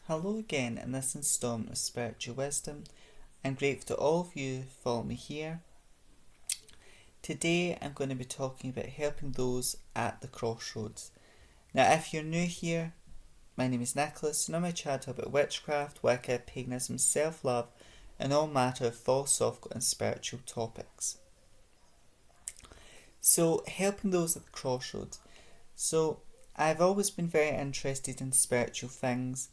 Hello again in this instalment of Spiritual Wisdom. I'm grateful to all of you who follow me here. Today I'm going to be talking about helping those at the crossroads. Now if you're new here, my name is Nicholas and on my channel I talk about witchcraft, Wicca, paganism, self-love and all matter of philosophical and spiritual topics. So helping those at the crossroads. So I've always been very interested in spiritual things.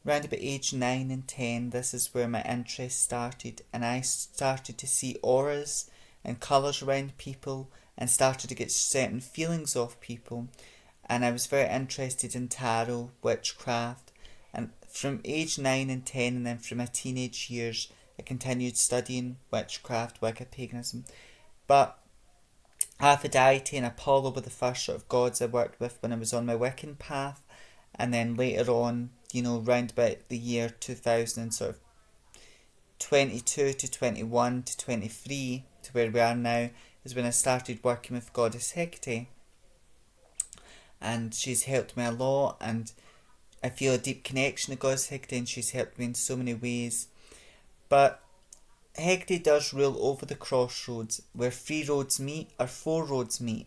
Around about age 9 and 10, this is where my interest started, and I started to see auras and colours around people and started to get certain feelings off people, and I was very interested in tarot, witchcraft, and from age 9 and 10 and then from my teenage years I continued studying witchcraft, Wicca, paganism, but Aphrodite and Apollo were the first sort of gods I worked with when I was on my Wiccan path, and then later on, round about the year 2000, sort of 22 to 21 to 23 to where we are now, is when I started working with Goddess Hecate. And she's helped me a lot, and I feel a deep connection to Goddess Hecate, and she's helped me in so many ways. But Hecate does rule over the crossroads, where 3 roads meet or 4 roads meet.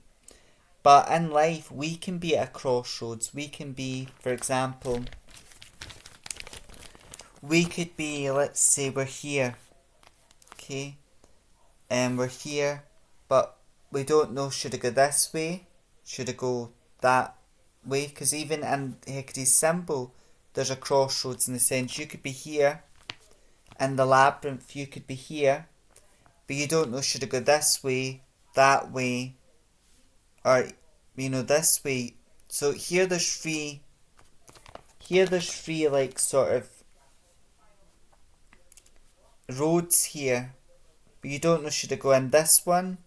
But in life, we can be at a crossroads. We can be, for example, we could be, let's say we're here, okay, and we're here, but we don't know, should I go this way, should I go that way, because even in Hecate's symbol, there's a crossroads in the sense you could be here, in the labyrinth you could be here, but you don't know, should I go this way, that way, or, this way. So here there's three, like, sort of, roads here, but you don't know, should I go in this one,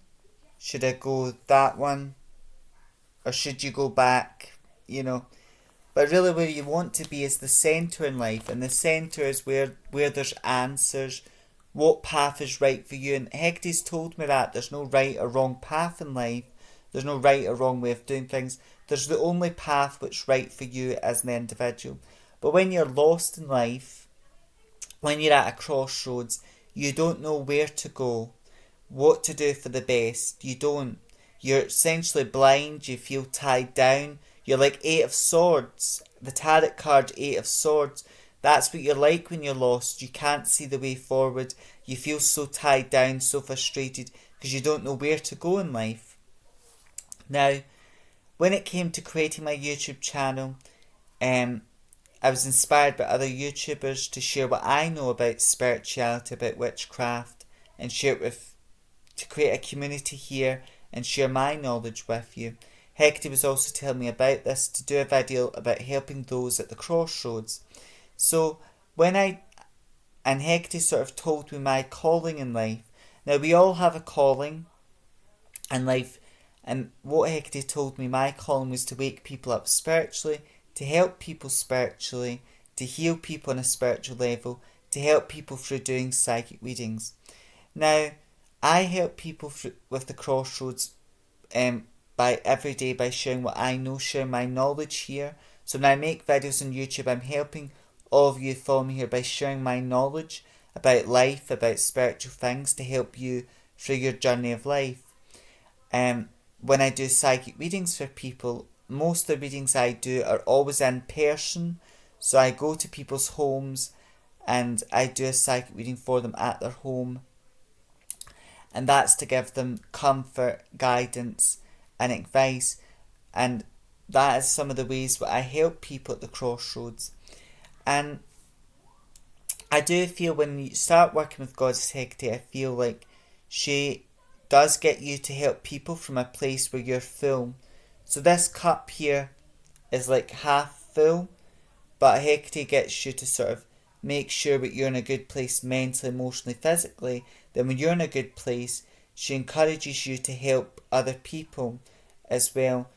should I go that one, or should you go back, but really where you want to be is the centre in life, and the centre is where there's answers, what path is right for you. And Hecate's told me that there's no right or wrong path in life, there's no right or wrong way of doing things, there's the only path which is right for you as an individual. But when you're lost in life, when you're at a crossroads, you don't know where to go, what to do for the best. You're essentially blind, you feel tied down. You're like 8 of Swords, the tarot card 8 of Swords. That's what you're like when you're lost. You can't see the way forward. You feel so tied down, so frustrated, because you don't know where to go in life. Now, when it came to creating my YouTube channel, I was inspired by other YouTubers to share what I know about spirituality, about witchcraft, and share it to create a community here and share my knowledge with you. Hecate was also telling me about this, to do a video about helping those at the crossroads. So and Hecate sort of told me my calling in life. Now we all have a calling in life, and what Hecate told me my calling was to wake people up spiritually, to help people spiritually, to heal people on a spiritual level, to help people through doing psychic readings. Now, I help people with the crossroads by every day by sharing what I know, sharing my knowledge here. So when I make videos on YouTube, I'm helping all of you follow me here by sharing my knowledge about life, about spiritual things, to help you through your journey of life. When I do psychic readings for people, most of the readings I do are always in person. So I go to people's homes and I do a psychic reading for them at their home. And that's to give them comfort, guidance and advice. And that is some of the ways that I help people at the crossroads. And I do feel when you start working with Goddess Hecate, I feel like she does get you to help people from a place where you're full. So this cup here is like half full, but Hecate gets you to sort of make sure that you're in a good place mentally, emotionally, physically. Then when you're in a good place, she encourages you to help other people as well,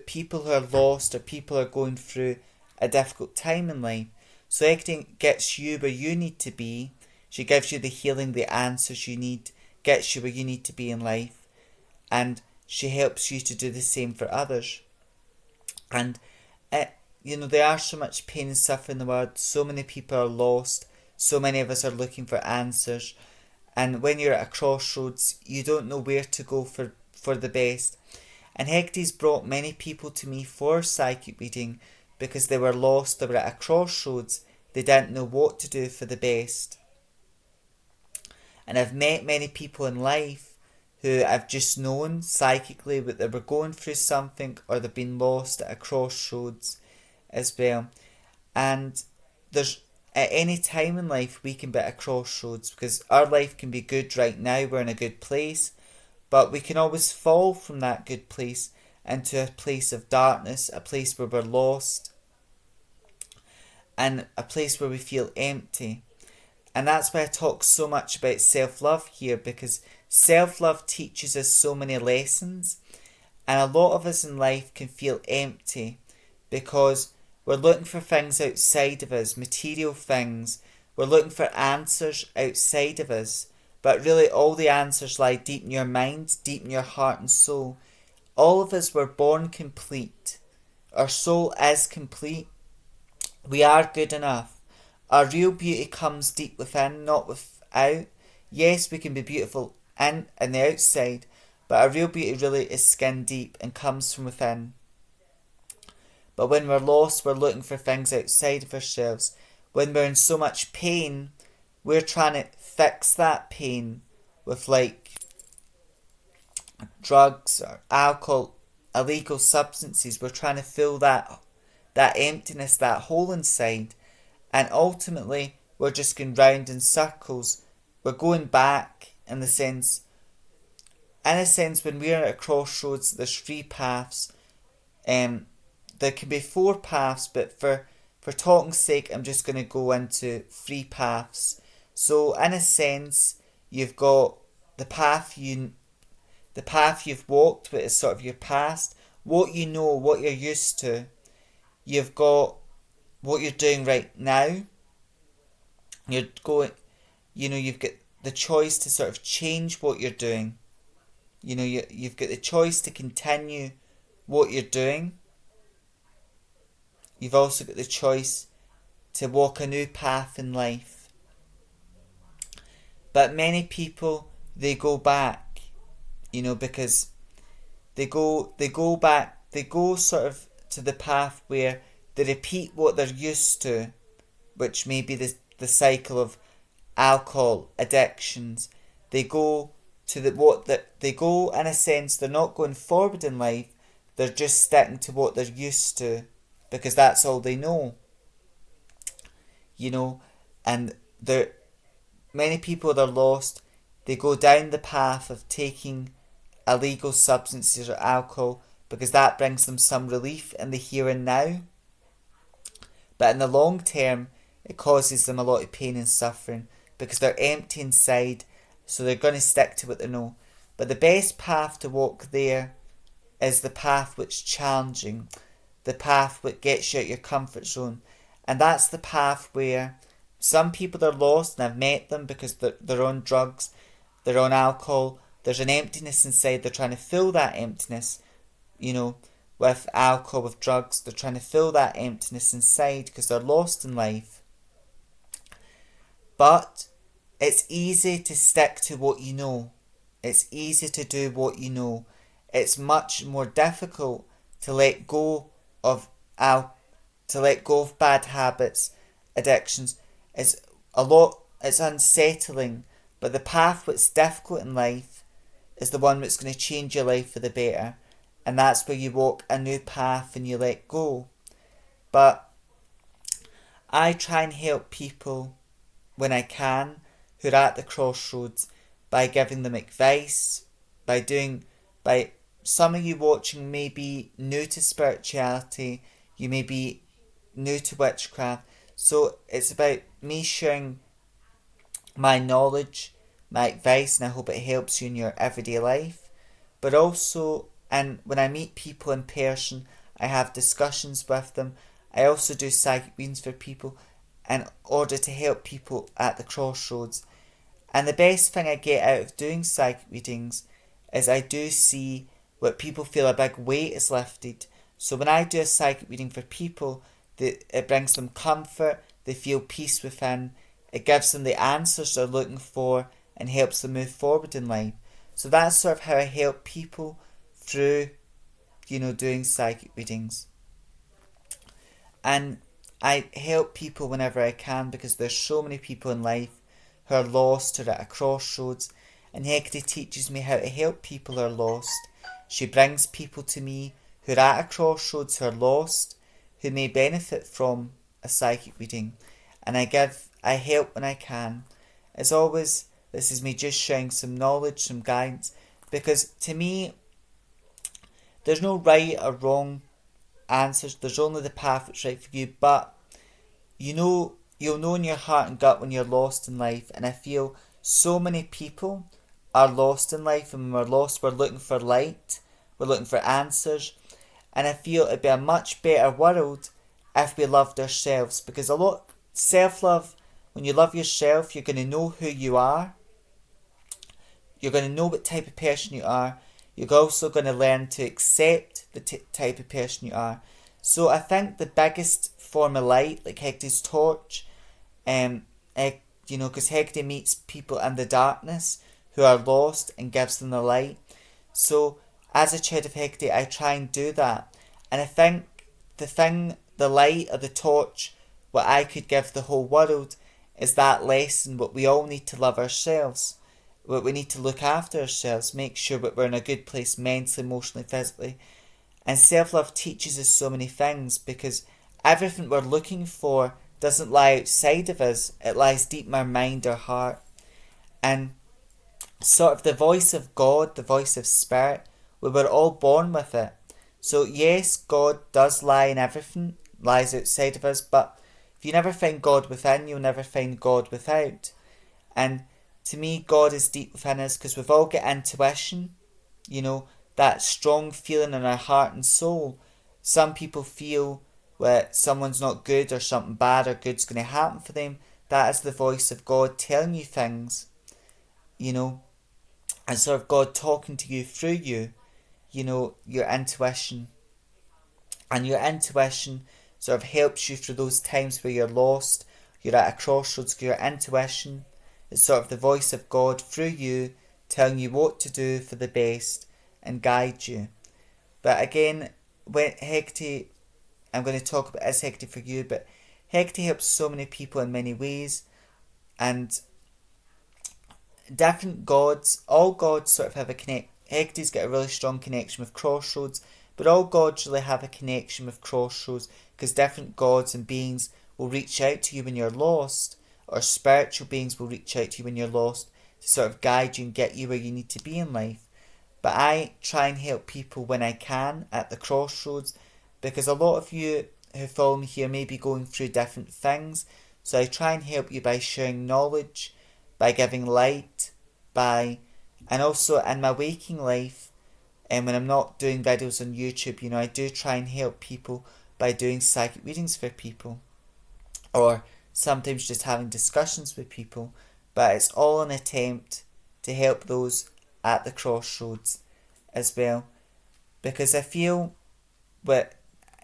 people who are lost or people who are going through a difficult time in life. So Hecate gets you where you need to be. She gives you the healing, the answers you need, gets you where you need to be in life, and she helps you to do the same for others. And there are so much pain and suffering in the world. So many people are lost. So many of us are looking for answers. And when you're at a crossroads, you don't know where to go for the best. And Hegarty's brought many people to me for psychic reading because they were lost, they were at a crossroads, they didn't know what to do for the best. And I've met many people in life who I've just known psychically that they were going through something or they've been lost at a crossroads as well. And there's at any time in life we can be at a crossroads because our life can be good right now, we're in a good place, but we can always fall from that good place into a place of darkness, a place where we're lost, and a place where we feel empty. And that's why I talk so much about self-love here, because self-love teaches us so many lessons, and a lot of us in life can feel empty because we're looking for things outside of us, material things. We're looking for answers outside of us. But really all the answers lie deep in your mind, deep in your heart and soul. All of us were born complete. Our soul is complete. We are good enough. Our real beauty comes deep within, not without. Yes, we can be beautiful in and the outside, but our real beauty really is skin deep and comes from within. But when we're lost, we're looking for things outside of ourselves. When we're in so much pain, we're trying to fix that pain with drugs or alcohol, illegal substances. We're trying to fill that emptiness, that hole inside. And ultimately, we're just going round in circles. We're going back in a sense, when we're at a crossroads, there's 3 paths. There can be 4 paths, but for talking's sake, I'm just going to go into 3 paths. So, in a sense, you've got the path you've walked, which is sort of your past, what you know, what you're used to. You've got what you're doing right now. You've got the choice to sort of change what you're doing. You've got the choice to continue what you're doing. You've also got the choice to walk a new path in life. But many people, they go back, because they go sort of to the path where they repeat what they're used to, which may be the cycle of alcohol addictions. They go to they go in a sense, they're not going forward in life, they're just sticking to what they're used to because that's all they know. And many people that are lost, they go down the path of taking illegal substances or alcohol because that brings them some relief in the here and now. But in the long term, it causes them a lot of pain and suffering because they're empty inside, so they're going to stick to what they know. But the best path to walk there is the path which is challenging, the path which gets you out your comfort zone. And that's the path where some people are lost, and I've met them because they're on drugs, they're on alcohol, there's an emptiness inside, they're trying to fill that emptiness, with alcohol, with drugs, they're trying to fill that emptiness inside because they're lost in life. But it's easy to stick to what you know. It's easy to do what you know. It's much more difficult to let go of bad habits, addictions. It's unsettling, but the path that's difficult in life is the one that's going to change your life for the better. And that's where you walk a new path and you let go. But I try and help people when I can who are at the crossroads by giving them advice, by some of you watching may be new to spirituality, you may be new to witchcraft, so it's about me sharing my knowledge, my advice, and I hope it helps you in your everyday life. But also, and when I meet people in person, I have discussions with them. I also do psychic readings for people in order to help people at the crossroads. And the best thing I get out of doing psychic readings is I do see what people feel a big weight is lifted. So when I do a psychic reading for people, It brings them comfort. They feel peace within. It gives them the answers they're looking for and helps them move forward in life. So that's sort of how I help people through, doing psychic readings. And I help people whenever I can because there's so many people in life who are lost or at a crossroads. And Hecate teaches me how to help people who are lost. She brings people to me who are at a crossroads, who are lost, who may benefit from a psychic reading. And I help when I can. As always, this is me just sharing some knowledge, some guidance, because to me, there's no right or wrong answers. There's only the path that's right for you. But you'll know in your heart and gut when you're lost in life. And I feel so many people are lost in life, and when we're lost, we're looking for light. We're looking for answers. And I feel it'd be a much better world if we loved ourselves, because self-love, when you love yourself, you're going to know who you are. You're going to know what type of person you are. You're also going to learn to accept the type of person you are. So I think the biggest form of light, like Hecate's torch, because Hecate meets people in the darkness who are lost and gives them the light. So as a child of Hecate, I try and do that. And I think the light or the torch, what I could give the whole world is that lesson, what we all need to love ourselves. What we need to look after ourselves, make sure that we're in a good place mentally, emotionally, physically. And self-love teaches us so many things, because everything we're looking for doesn't lie outside of us. It lies deep in our mind, our heart. And sort of the voice of God, the voice of spirit, we were all born with it. So yes, God does lie in everything, lies outside of us, but if you never find God within, you'll never find God without. And to me, God is deep within us because we've all got intuition, that strong feeling in our heart and soul. Some people feel that someone's not good or something bad or good's going to happen for them. That is the voice of God telling you things, and sort of God talking to you through your intuition. And your intuition sort of helps you through those times where you're lost, you're at a crossroads. Your intuition is sort of the voice of God through you, telling you what to do for the best and guide you. But again, when Hecate, I'm going to talk about is Hecate for you, but Hecate helps so many people in many ways, and different gods, all gods sort of have a connect. Hecate's got a really strong connection with crossroads, but all gods really have a connection with crossroads, because different gods and beings will reach out to you when you're lost, or spiritual beings will reach out to you when you're lost to sort of guide you and get you where you need to be in life. But I try and help people when I can at the crossroads, because a lot of you who follow me here may be going through different things. So I try and help you by sharing knowledge, by giving light, and also in my waking life, and when I'm not doing videos on YouTube, I do try and help people by doing psychic readings for people, or sometimes just having discussions with people. But it's all an attempt to help those at the crossroads as well, because I feel that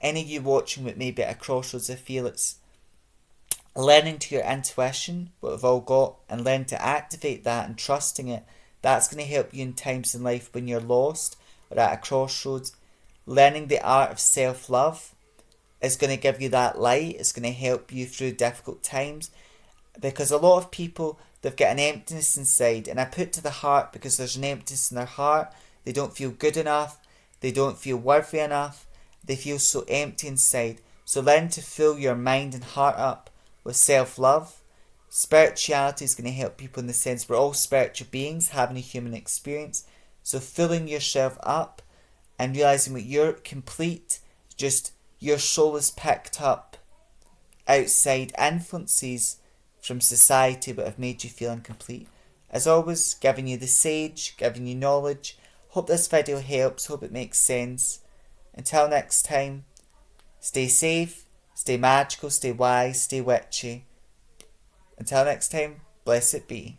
any of you watching that may be at a crossroads, I feel it's learning to your intuition, what we've all got, and learning to activate that and trusting it. That's going to help you in times in life when you're lost or at a crossroads. Learning the art of self-love is going to give you that light. It's going to help you through difficult times, because a lot of people, they've got an emptiness inside, and I put to the heart, because there's an emptiness in their heart. They don't feel good enough. They don't feel worthy enough. They feel so empty inside. So learn to fill your mind and heart up with self-love. Spirituality is going to help people in the sense we're all spiritual beings having a human experience. So filling yourself up and realising that you're complete, just your soul is picked up outside influences from society that have made you feel incomplete. As always, giving you the sage, giving you knowledge. Hope this video helps, hope it makes sense. Until next time, stay safe, stay magical, stay wise, stay witchy. Until next time, blessed be.